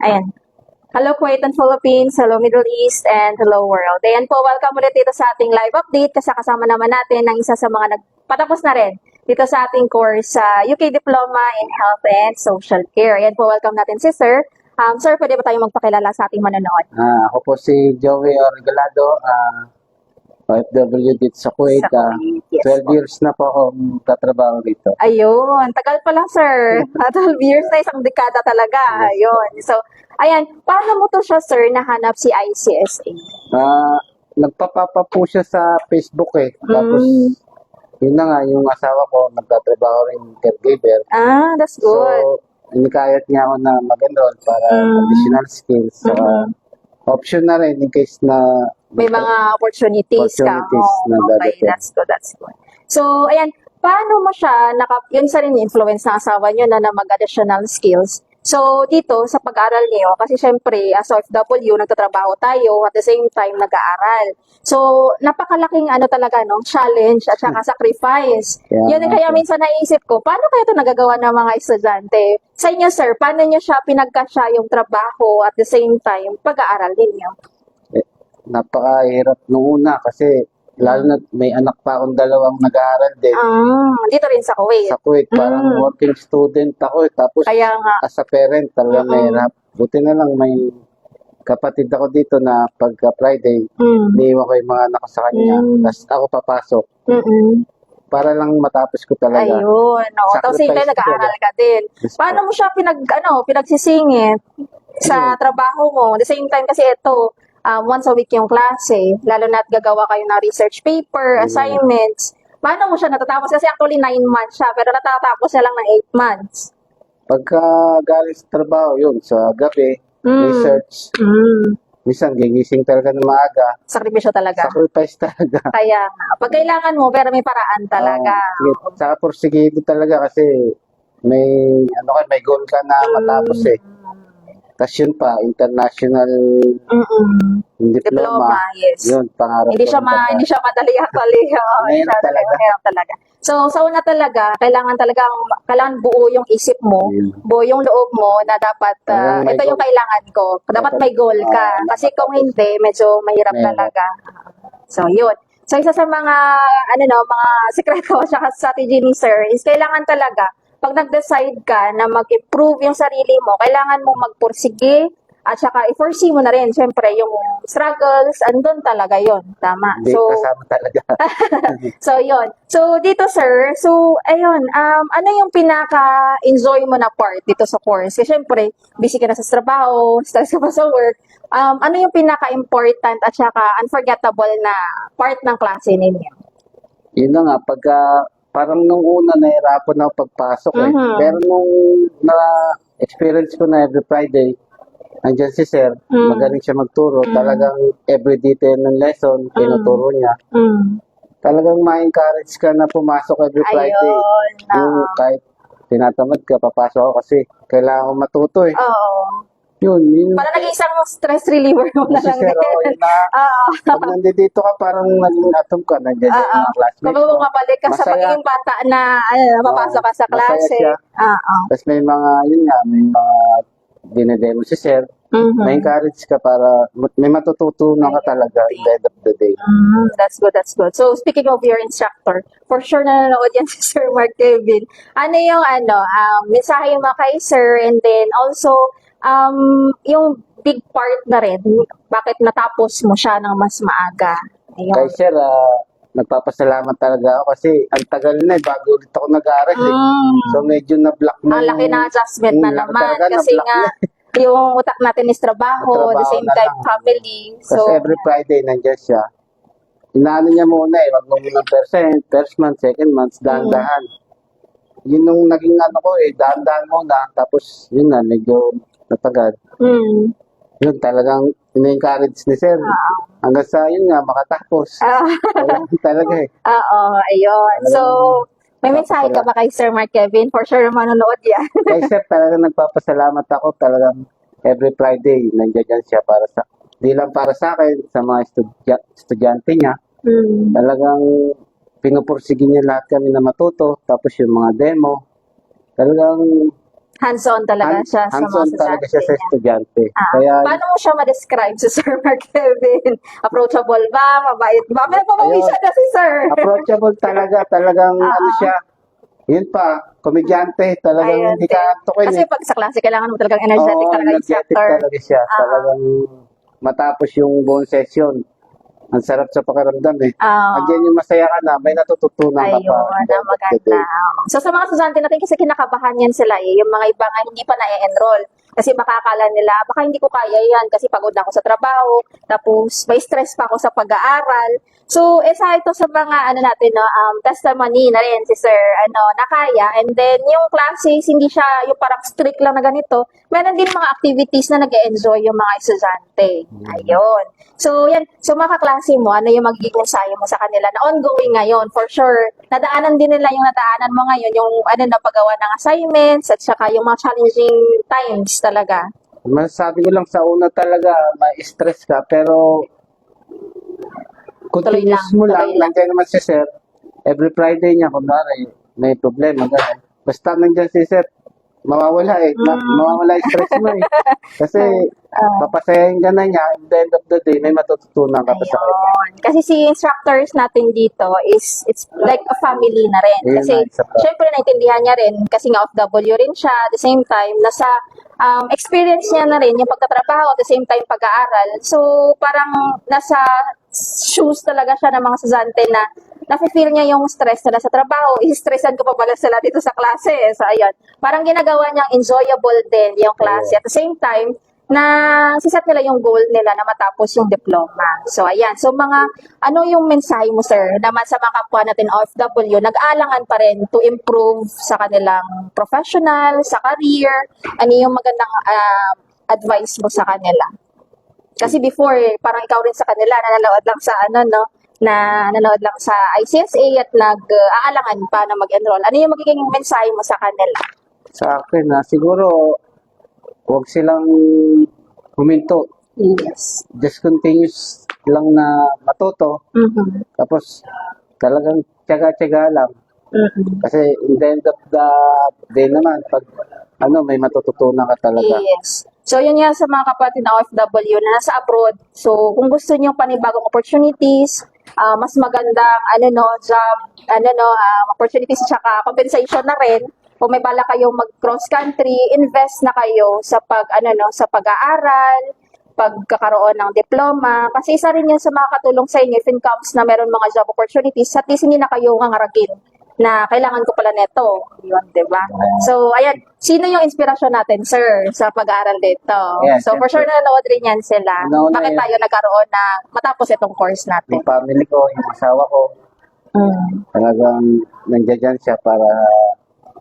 Ayan. Hello Kuwait and Philippines, hello Middle East, and hello world. Ayan po, welcome ulit dito sa ating live update kasi kasama naman natin ang isa sa mga nagpatapos na rin dito sa ating course sa UK Diploma in Health and Social Care. Ayan po, welcome natin si Sir. Sir, pwede ba tayong magpakilala sa ating manonood? Ako po si Joey Orgalado, OFW dito sa Kuwait. Sa Kuwait, yes 12 po. years na po akong tatrabaho dito. Ayun, tagal pa lang sir. 12 years na, isang dekada talaga. Ayun. So, ayan, paano mo to siya sir nahanap si ICSA? Nagpapapa po siya sa Facebook eh. Tapos, yun na nga, yung asawa ko, nagtatrabaho rin caregiver. That's good. So, inikayat niya ako na mag-enroll para additional skills. So, option na rin in case na May mga opportunities ka. na Okay, dadating. that's good, that's good. So, ayan, paano mo siya, yun sa rin influence ng asawa niyo na mag-additional skills. So, dito, sa pag-aaral niyo, kasi syempre, as OFW, nagtatrabaho tayo, at the same time, nag-aaral. So, napakalaking talaga, no, challenge at saka sacrifice. Yeah, Yun, kaya minsan naisip ko, paano kaya ito nagagawa ng mga estudyante? Sa inyo, sir, paano niyo siya pinagkasya yung trabaho at the same time, pag-aaral ninyo? Napakahirap nung una kasi lalo na may anak pa akong dalawang nag-aaral din Dito rin sa Kuwait. sa Kuwait. Parang working student ako eh. Tapos Kaya nga. as a parent talaga mahirap. Buti na lang may kapatid ako dito na pagka Friday, iniiwan ko yung mga anak ko sa kanya. Tapos ako papasok para lang matapos ko talaga. Ayun. No. Tapos Sacrifice sila nag-aaral ka din. Yes, Paano mo siya pinagsisingit sa trabaho mo? At the same time kasi ito, once a week yung klase, lalo na at gagawa kayo ng research paper, assignments. Paano mo siya natatapos? Kasi actually 9 months siya, pero natatapos siya lang ng 8 months. Pagka galing sa trabaho, yun, sa gabi, research. Minsan, gigising talaga ng maaga. Sakripisyo talaga. Sacrifice talaga. Kaya nga, pag kailangan mo, pero may paraan talaga. Saka porsigido talaga kasi may may goal ka na matapos eh. Tapos yun pa, international diploma. Yes. Yun, pangarap Hindi ko siya rin talaga. hindi siya madali actually. Mahirap talaga. Mahirap talaga. So, sa una talaga, kailangan buo yung isip mo, buo yung loob mo na dapat, Talagang may ito yung goal. kailangan ko. Dapat may goal ka. Kasi kung hindi, medyo mahirap talaga. So, yun. So, isa sa mga, mga sekreto at strategy ni Sir is kailangan talaga, pag nag-decide ka na mag-improve yung sarili mo, kailangan mo magpursige at saka i-foresee mo na rin, syempre, yung struggles, andun talaga yon. Tama. Hindi kasama talaga. So, yun. So, dito, sir, ayun, ano yung pinaka-enjoy mo na part dito sa course? Kasi, syempre, busy ka na sa trabaho, stress ka pa sa work. Ano yung pinaka-important at saka unforgettable na part ng klase ninyo? Yun na nga, pagka parang nung una nahirapan ako pagpasok eh. Pero nung na-experience ko na every Friday, andyan si Sir, magaling siya magturo. Talagang every detail ng lesson, tinuturo niya. Talagang ma-encourage ka na pumasok every Friday. Ayun. Yung kahit tinatamad ka, papasok ako kasi kailangan ko matuto eh. Oo. Yun. Parang naging isang stress reliever mo na Si lang Sir, yun na, pag nandito ka, parang naging atom ka, nandiyan yung mga classmates Kung bumabalik ka sa Masaya. pagiging bata na mapasok ka sa Masaya klase. siya. Tapos may mga, yun nga, may mga dinedemo si Sir. Na-encourage ka para may matututunan ka talaga in the end of the day. That's good, that's good. So, speaking of your instructor, for sure na nanonood yan si Sir Mark Kevin. Ano yung mensahe mo kay Sir, and then also, yung big part na rin, bakit natapos mo siya ng mas maaga? Ayun. Kay Sir, nagpapasalamat talaga ako kasi ang tagal na eh, bago ulit ako nag-aaral eh. So medyo na-block na Ang laki na adjustment na laki naman talaga, kasi na-block nga, na. yung utak natin is trabaho, the Trabaho same na time lang. family. Kasi So, every Friday nandiyan siya. Inaano niya muna eh, wag mo munang percent, first month, second month, dahan-dahan. Yun nung naging ko eh, dahan-dahan muna. Tapos yun na, medyo natagal. Yun talagang ina-encourage ni Sir. Hanggang sa yun nga, makatapos. Wala talaga eh. ayun. So, may mensahe ka ba kay Sir Mark Kevin? For sure, manonood yan. Kay Sir, talagang nagpapasalamat ako. Talagang every Friday, nandiyan siya para sa, di lang para sa akin, sa mga estudyante niya. Talagang pinupursige niya lahat kami na matuto. Tapos yung mga demo. Talagang Hands-on talaga siya sa mga hands-on talaga siya sa niya. estudyante. Ah, Kaya, paano mo siya ma-describe si Sir Mark Kevin? Approachable ba? Mabait ba? May papawisan na si Sir. approachable talaga. Talagang ano siya. Yun pa, komedyante. Talagang Ayun, hindi ka antukin Kasi pag sa klase, kailangan mo talagang energetic Oo, talaga yung energetic instructor. talaga siya. Talagang matapos yung buong session. Ang sarap sa pakiramdam eh. Ah, Andiyan yung masaya ka na, may natututunan ka pa. ayun, at the na end of the maganda. day. So sa mga estudyante natin kasi kinakabahan yan sila eh, yung mga iba nga hindi pa na-enroll. Kasi baka akala nila, baka hindi ko kaya yan kasi pagod na ako sa trabaho, tapos may stress pa ako sa pag-aaral. So, isa ito sa mga natin, no, testimony na rin si Sir, na kaya. And then, yung classes, hindi siya yung parang strict lang na ganito. Meron din mga activities na nag-enjoy yung mga estudyante. Ayun. So, yan. So, mga kaklase mo, ano yung magiging ensayo mo sa kanila na ongoing ngayon? For sure, nadaanan din nila yung nadaanan mo ngayon, yung na paggawa ng assignments at saka yung mga challenging times talaga. Masasabi ko lang sa una talaga, may stress ka, pero continuous lang, mo lang, tuloy lang. nandiyan naman si Sir. Every Friday niya, kunwari, may problema. Ganun. Basta nandiyan si Sir, mawawala eh. Mawawala yung stress mo eh. Kasi papasayahin ka na niya, at the end of the day, may matututunan ka pa sa kanya. Ayun. Kasi si instructors natin dito is, it's like a family na rin. Ayun Kasi, na, isa pa. syempre, naintindihan niya rin, kasi nga OFW rin siya, at the same time, nasa experience niya na rin, yung pagtatrabaho, at the same time, pag-aaral. So, parang nasa shoes talaga siya ng mga estudyante na nafe-feel niya yung stress na nasa trabaho, i-stressan ko pa pala sila dito sa klase. So, ayun. Parang ginagawa niyang enjoyable din yung klase. At the same time, na siset nila yung goal nila na matapos yung diploma. So, ayan. So, ano yung mensahe mo, sir, naman sa mga kapwa natin OFW, nag-aalangan pa rin to improve sa kanilang professional, sa career, ano yung magandang advice mo sa kanila? Kasi before, parang ikaw rin sa kanila, nanonood lang sa nanonood lang sa ICSA at nag-aalangan pa na mag-enroll. Ano yung magiging mensahe mo sa kanila? Sa akin na siguro, huwag silang huminto. Yes. Just continuous lang na matuto. Mm-hmm. Tapos, talagang tiyaga-tiyaga lang. Mm-hmm. Kasi in the end of the day naman, pag may matututunan ka talaga. Yes. So, yun nga sa mga kapatid na OFW na nasa abroad. So, kung gusto niyo panibagong opportunities, mas magandang job, opportunities tsaka compensation na rin. Kung may bala kayong mag-cross country, invest na kayo sa sa pag-aaral, pagkakaroon ng diploma. Kasi isa rin yan sa mga katulong sa inyo if in comes na meron mga job opportunities, at least hindi na kayo ngangaragin na kailangan ko pala neto. Yun, di ba? So, ayan. Sino yung inspirasyon natin, sir, sa pag-aaral dito? Yes, So, for sure nanonood rin yan sila. Una-una Bakit yan. tayo nagkaroon na matapos itong course natin? Yung family ko, yung asawa ko, talagang nandiyan dyan siya para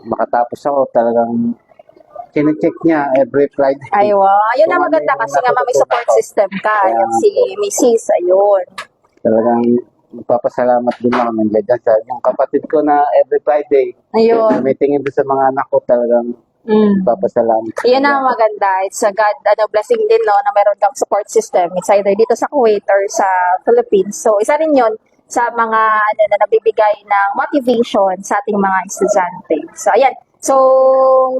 makatapos ako. Talagang kine-check niya every Friday. Ayun. Ayun na Kung ano maganda yung kasi nga may natututunan support ko. system ka. Kaya Yung si Mrs. Ayun. Talagang magpapasalamat din ako nandiyan dyan siya. Yung kapatid ko na every Friday, Ayun. may tingin doon sa mga anak ko, talagang magpapasalamat. Yun ang maganda. It's a God blessing din na meron kang support system. It's either dito sa Kuwait or sa Philippines. So, isa rin yun sa mga na nabibigay ng motivation sa ating mga estudyante. So, ayan. So,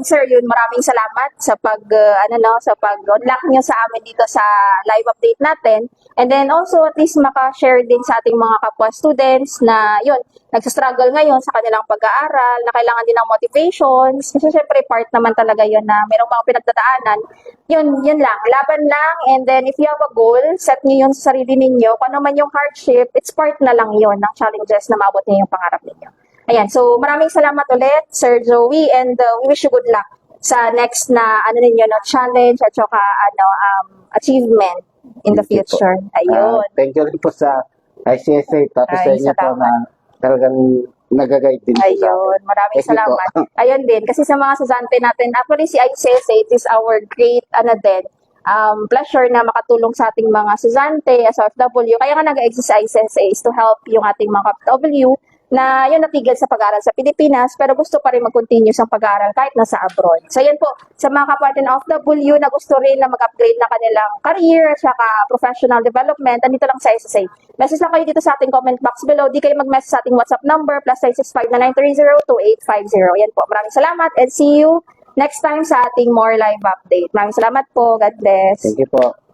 sir, yun, maraming salamat sa sa pag-unlock niyo sa amin dito sa live update natin. And then also, at least maka-share din sa ating mga kapwa students na, yun, nagsastruggle ngayon sa kanilang pag-aaral, na kailangan din ng motivations. Kasi syempre, part naman talaga yun na mayroong mga pinagdadaanan. Yun lang, laban lang. And then, if you have a goal, set niyo yun sa sarili ninyo. Kung ano man yung hardship, it's part na lang yun ng challenges na maabot niyo yung pangarap ninyo. Ayan, so maraming salamat ulit, Sir Joey, and we wish you good luck sa next na challenge at saka achievement in the Thank you po. future. Ayun. Thank you rin po sa ICSA, tapos sa Ay, inyo po salamat. na talagang nag-guide din po sa akin. Ayun, maraming Thank you po. salamat. Ayun din, kasi sa mga sasante natin, actually si ICSA, it is our great, pleasure na makatulong sa ating mga sasante as OFW. Kaya nga nag-exist si ICSA is to help yung ating mga OFW na yun natigil sa pag-aaral sa Pilipinas pero gusto pa rin mag-continue sa pag-aaral kahit nasa abroad. So yan po, sa mga kapatid na OFW na gusto rin na mag-upgrade na kanilang career at saka professional development, andito lang sa SSA. Message lang kayo dito sa ating comment box below. Di kayo mag-message sa ating WhatsApp number +965-9930-2850. Yan po, maraming salamat and see you next time sa ating more live update. Maraming salamat po. God bless. Thank you po.